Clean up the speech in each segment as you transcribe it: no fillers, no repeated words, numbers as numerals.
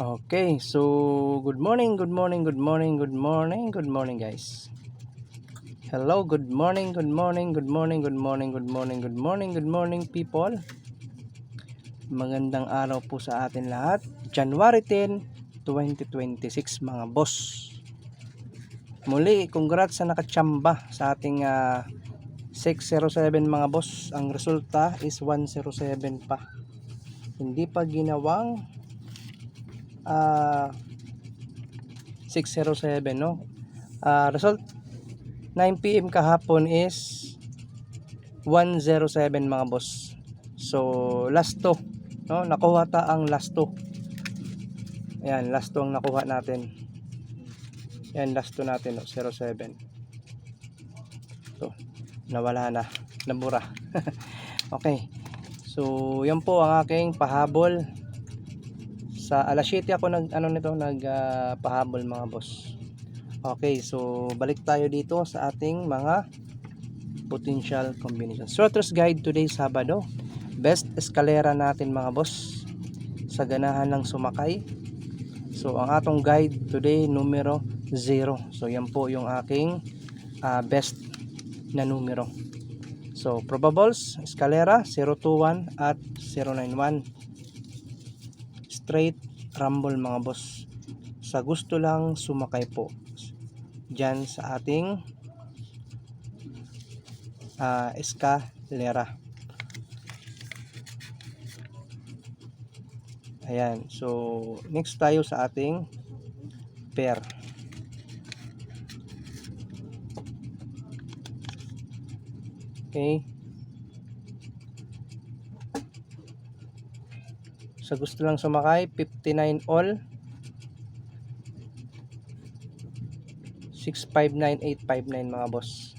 Okay, so good morning, good morning, good morning, good morning, good morning guys. Hello, good morning, good morning, good morning, good morning, good morning, good morning, good morning people. Magandang araw po sa atin lahat. January 10, 2026 mga boss. Muli, congrats sa nakachamba sa ating 607 mga boss. Ang resulta is 107 pa. Hindi pa ginawang 607 no. Result 9 PM kahapon is 107 mga boss. So last 2 no, nakuha ta ang last 2. Ayan, last 2 ang nakuha natin. Ayan, last 2 natin no, 07. To, nawala na, nabura. Okay. So yan po ang aking pahabol. Sa alas 7 ako pahabol mga boss. Okay, so balik tayo dito sa ating mga potential combination. Sorter's guide today Sabado. Best eskalera natin mga boss sa ganahan ng sumakay. So ang atong guide today numero 0. So yan po yung aking best na numero. So probables eskalera 021 at 091. Straight rumble mga boss. Sa gusto lang sumakay po dyan sa ating eskalera. Ayan, so next tayo sa ating pair. Okay, sa gusto lang sumakay 59 all 659859 mga boss.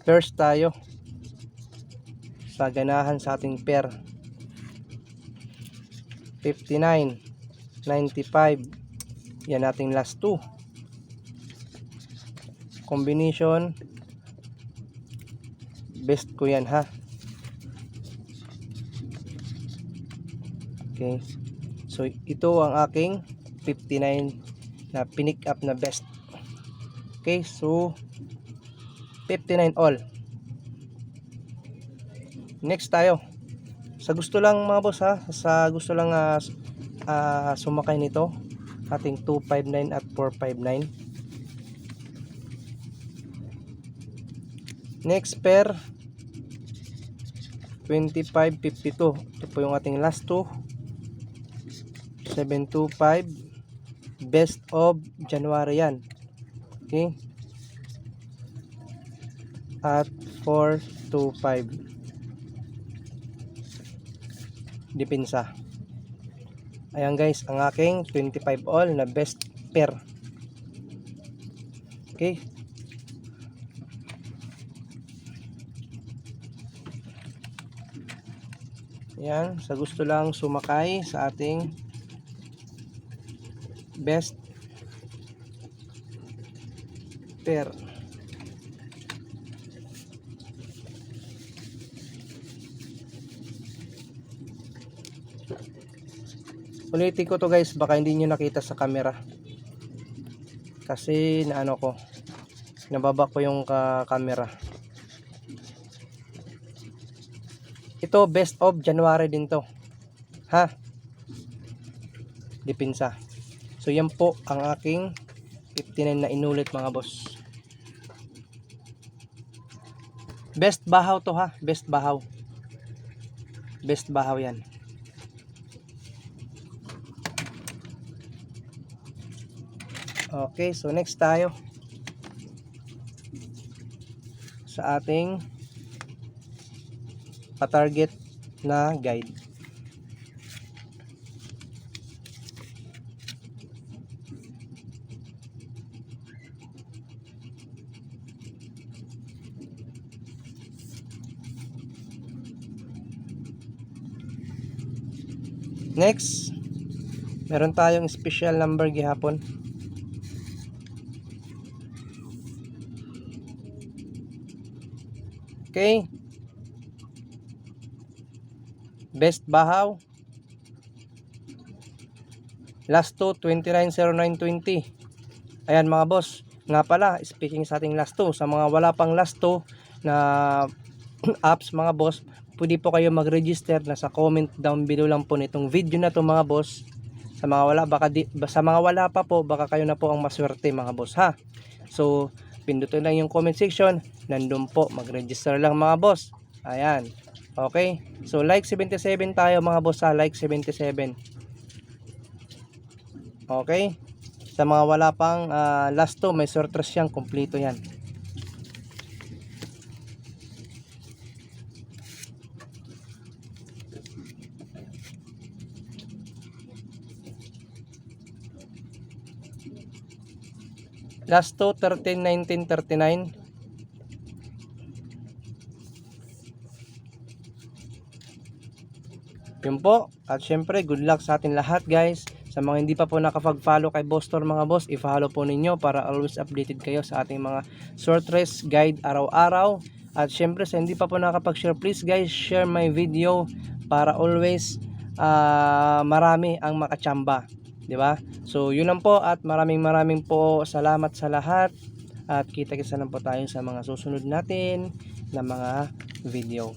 First tayo sa ganahan sa ating pair 59 95. Yan ating last 2 combination. Best ko yan ha. Okay, so ito ang aking 59 na pinick up na best. Okay, so 59 all. Next tayo sa gusto lang mga boss ha, sa gusto lang sumakay nito ating 259 at 459. Next pair 2552. Ito po yung ating last 2 725. Best of January yan. Okay, at 425 dipinsa. Ayan guys, ang aking 25 all na best pair. Okay, yan, sa gusto lang sumakay sa ating best pair. Ulitin ko to guys, baka hindi nyo nakita sa camera kasi nababa ko yung camera. Ito best of January din to ha, dipinsa. So yan po ang aking 59 na inulit mga boss. Best bahaw to ha, best bahaw yan. Okay, so next tayo sa ating pa-target na guide. Next, meron tayong special number gihapon. Okay. Best Bahaw. Last 2, 290920. Ayan mga boss. Nga pala, speaking sa ating last 2, sa mga wala pang last 2 na apps mga boss, pwede po kayo mag-register na sa comment down below lang po nitong video na to mga boss. Sa mga wala, sa mga wala pa po, baka kayo na po ang maswerte mga boss ha. So, pindutin lang yung comment section, nandun po, mag-register lang mga boss. Ayan. Okay. So, like 77 tayo mga boss ha, like 77. Okay. Sa mga wala pang last 2, may sortress siyang, kompleto yan. Last 2, 13, 19, 39. Yun po. At syempre, good luck sa atin lahat guys. Sa mga hindi pa po nakapag-follow kay Boss Tor mga boss, i-follow po ninyo para always updated kayo sa ating mga short race guide araw-araw. At syempre, sa hindi pa po nakapag-share, please guys, share my video para always marami ang makachamba. Diba? So, yun lang po at maraming po salamat sa lahat. At kita-kita lang po tayo sa mga susunod natin na mga video.